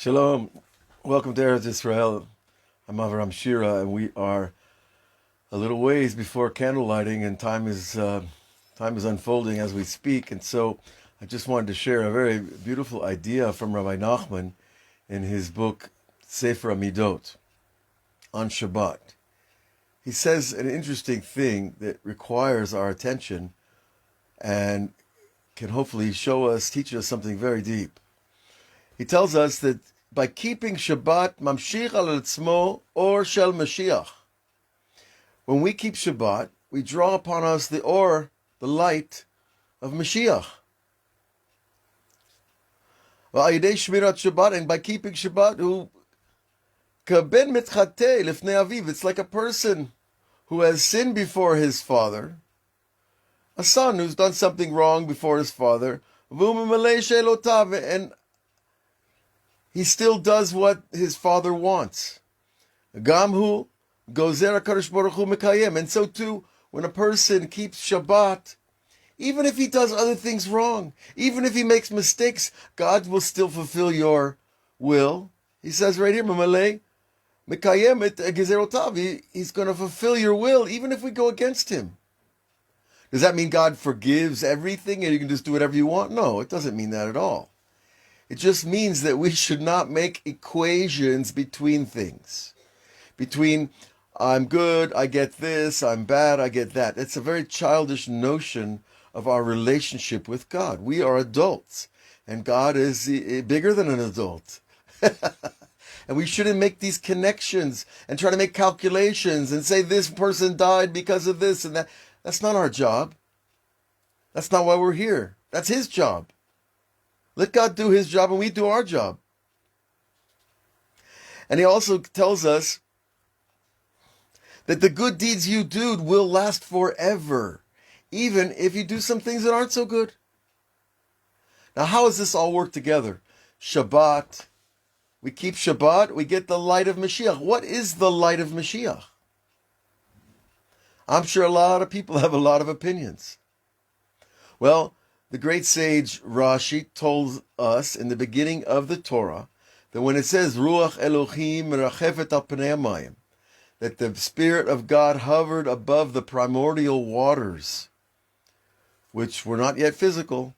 Shalom. Welcome to Erev Israel. I'm Avraham Shira, and we are a little ways before candle lighting, and time is unfolding as we speak. And so I just wanted to share a very beautiful idea from Rabbi Nachman in his book Sefer HaMidot on Shabbat. He says an interesting thing that requires our attention and can hopefully teach us something very deep. He tells us that by keeping Shabbat, mamshich al etzmo or shel Meshiach. When we keep Shabbat, we draw upon us the light of Meshiach. And by keeping Shabbat, it's like a person who has sinned before his father, a son who's done something wrong before his father, and he still does what his father wants. Gamhu gozer HaKadosh Baruch Hu mekayem. And so too, when a person keeps Shabbat, even if he does other things wrong, even if he makes mistakes, God will still fulfill your will. He says right here, Mamalei mekayem et gezerotav. He's going to fulfill your will, even if we go against him. Does that mean God forgives everything and you can just do whatever you want? No, it doesn't mean that at all. It just means that we should not make equations between things. Between, I'm good, I get this, I'm bad, I get that. It's a very childish notion of our relationship with God. We are adults, and God is bigger than an adult. And we shouldn't make these connections and try to make calculations and say this person died because of this and that. That's not our job. That's not why we're here. That's his job. Let God do his job and we do our job. And he also tells us that the good deeds you do will last forever, even if you do some things that aren't so good. Now, how does this all work together? Shabbat. We keep Shabbat, we get the light of Meshiach. What is the light of Meshiach? I'm sure a lot of people have a lot of opinions. Well, the great sage Rashi told us in the beginning of the Torah that when it says Ruach Elohim merachefet al pnei hamayim, that the Spirit of God hovered above the primordial waters, which were not yet physical,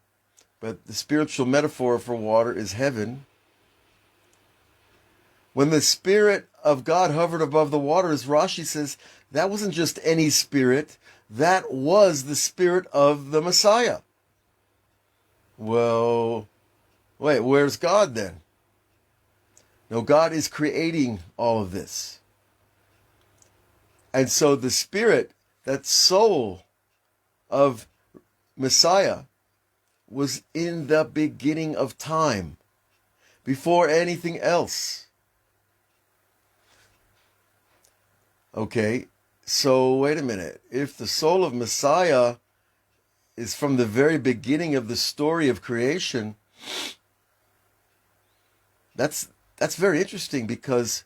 but the spiritual metaphor for water is heaven. When the Spirit of God hovered above the waters, Rashi says that wasn't just any spirit, that was the Spirit of the Messiah. Well, wait, where's God then? No, God is creating all of this. And so the Spirit, that soul of Messiah, was in the beginning of time, before anything else. Okay, so wait a minute. If the soul of Messiah is from the very beginning of the story of creation, that's very interesting, because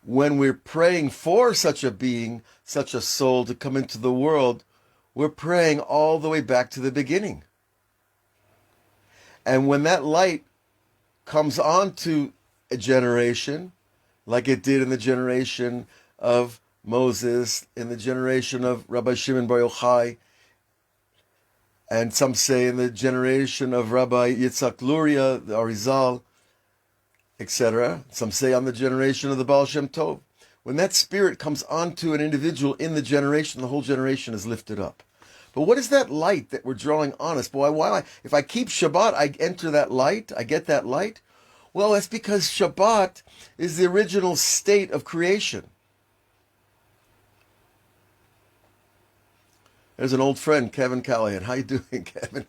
when we're praying for such a being, such a soul to come into the world, we're praying all the way back to the beginning. And when that light comes onto a generation, like it did in the generation of Moses, in the generation of Rabbi Shimon Bar Yochai, and some say in the generation of Rabbi Yitzhak Luria, the Arizal, etc. Some say on the generation of the Baal Shem Tov. When that spirit comes onto an individual in the generation, the whole generation is lifted up. But what is that light that we're drawing on us? Boy, why? If I keep Shabbat, I enter that light, I get that light. Well, that's because Shabbat is the original state of creation. There's an old friend, Kevin Callahan. How you doing, Kevin?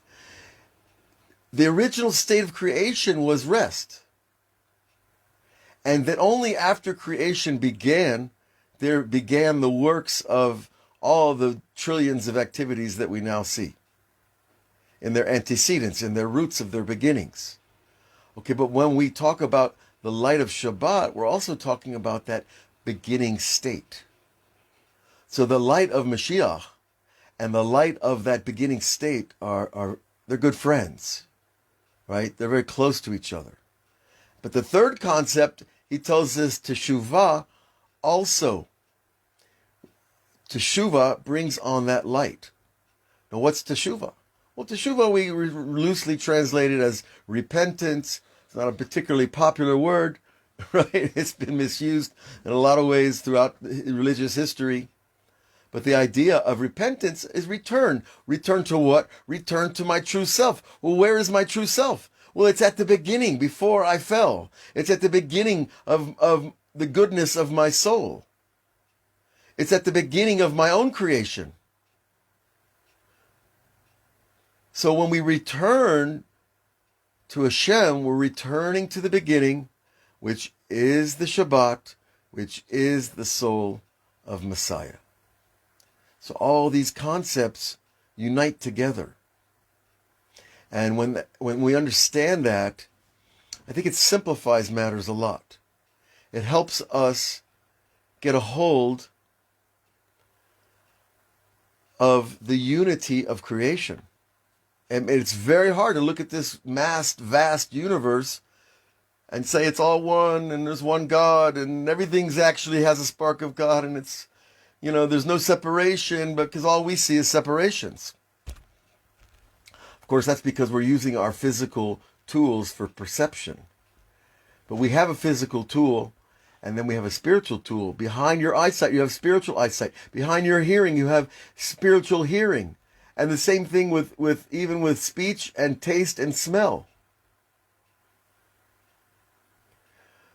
The original state of creation was rest. And that only after creation began, there began the works of all the trillions of activities that we now see, in their antecedents, in their roots of their beginnings. Okay, but when we talk about the light of Shabbat, we're also talking about that beginning state. So the light of Meshiach and the light of that beginning state they're good friends. right? They're very close to each other. But the third concept, he tells us Teshuva also. Teshuva brings on that light. Now, what's Teshuva? Well, Teshuva we loosely translate it as repentance. It's not a particularly popular word, right? It's been misused in a lot of ways throughout religious history. But the idea of repentance is return. Return to what? Return to my true self. Well, where is my true self? Well, it's at the beginning, before I fell. It's at the beginning of the goodness of my soul. It's at the beginning of my own creation. So when we return to Hashem, we're returning to the beginning, which is the Shabbat, which is the soul of Messiah. So all these concepts unite together. And when we understand that, I think it simplifies matters a lot. It helps us get a hold of the unity of creation. And it's very hard to look at this vast universe and say it's all one and there's one God and everything's actually has a spark of God and it's, there's no separation because all we see is separations. Of course, that's because we're using our physical tools for perception. But we have a physical tool and then we have a spiritual tool. Behind your eyesight, you have spiritual eyesight. Behind your hearing, you have spiritual hearing. And the same thing with speech and taste and smell.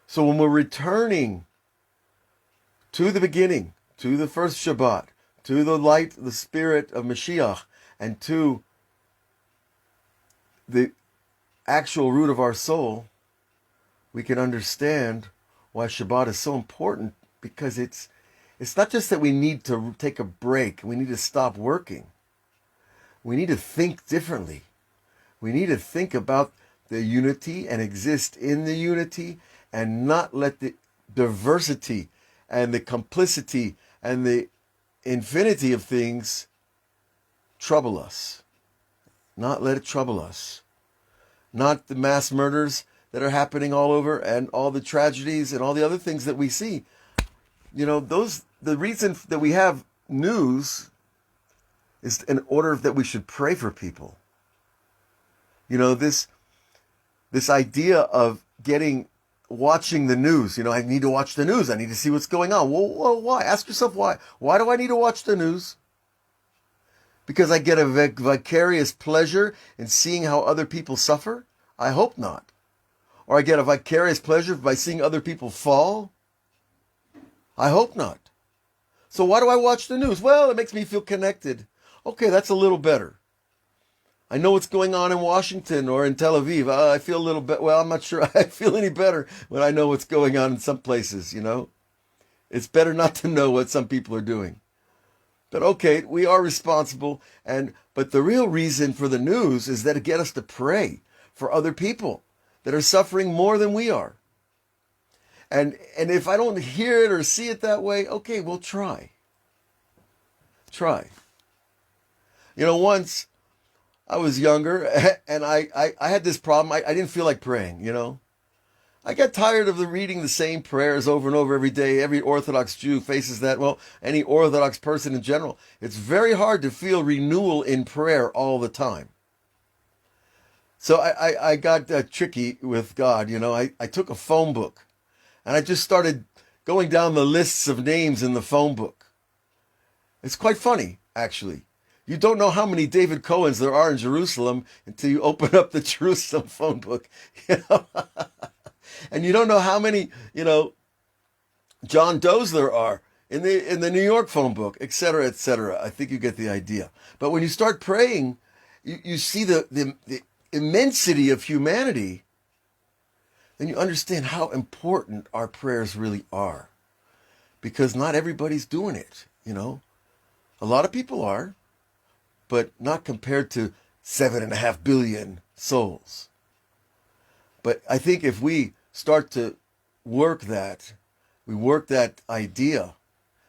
So when we're returning to the beginning, to the first Shabbat, to the light, the spirit of Meshiach, and to the actual root of our soul, we can understand why Shabbat is so important, because it's not just that we need to take a break, we need to stop working. We need to think differently. We need to think about the unity and exist in the unity and not let the diversity and the complicity and the infinity of things trouble us. Not let it trouble us. Not the mass murders that are happening all over and all the tragedies and all the other things that we see. The reason that we have news is in order that we should pray for people. This idea of watching the news. I need to watch the news. I need to see what's going on. Well, why? Ask yourself why. Why do I need to watch the news? Because I get a vicarious pleasure in seeing how other people suffer? I hope not. Or I get a vicarious pleasure by seeing other people fall? I hope not. So why do I watch the news? Well, it makes me feel connected. Okay, that's a little better. I know what's going on in Washington or in Tel Aviv. I feel a little bit, well, I'm not sure I feel any better when I know what's going on in some places, It's better not to know what some people are doing. But okay, we are responsible, but the real reason for the news is that to get us to pray for other people that are suffering more than we are. And if I don't hear it or see it that way, okay, we'll try. Try. Once I was younger and I had this problem. I didn't feel like praying, I got tired of reading the same prayers over and over every day. Every Orthodox Jew faces that. Well, any Orthodox person in general. It's very hard to feel renewal in prayer all the time. So I got tricky with God, I took a phone book and I just started going down the lists of names in the phone book. It's quite funny, actually. You don't know how many David Cohens there are in Jerusalem until you open up the Jerusalem phone book. And you don't know how many, John Does there are in the New York phone book, et cetera, et cetera. I think you get the idea. But when you start praying, you see the immensity of humanity, then you understand how important our prayers really are. Because not everybody's doing it, A lot of people are, but not compared to 7.5 billion souls. But I think if we start to work that idea,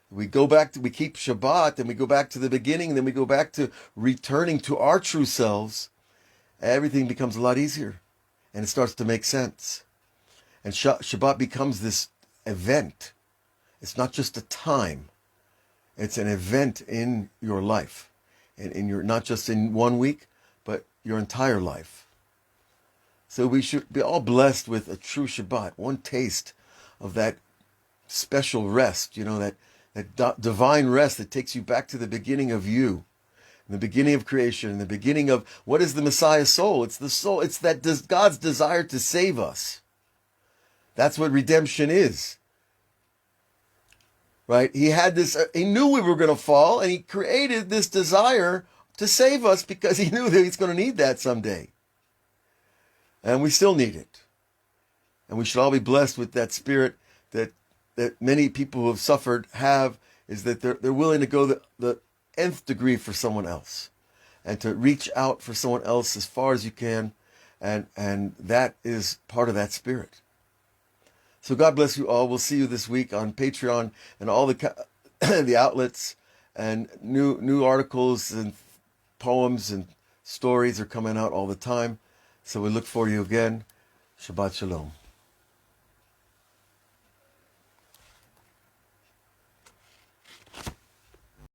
we keep Shabbat, and we go back to the beginning, and then we go back to returning to our true selves, everything becomes a lot easier. and it starts to make sense. And Shabbat becomes this event. It's not just a time. It's an event in your life. And in your, not just in 1 week, but your entire life. So we should be all blessed with a true Shabbat, one taste of that special rest, that divine rest that takes you back to the beginning of you, in the beginning of creation, in the beginning of what is the Messiah's soul? It's the soul. It's that God's desire to save us. That's what redemption is. Right? He had this, he knew we were going to fall, and he created this desire to save us because he knew that he's going to need that someday. And we still need it. And we should all be blessed with that spirit that many people who have suffered have, is that they're willing to go the nth degree for someone else, and to reach out for someone else as far as you can, and that is part of that spirit. So God bless you all. We'll see you this week on Patreon and all the outlets, and new articles and poems and stories are coming out all the time. So we look for you again. Shabbat Shalom.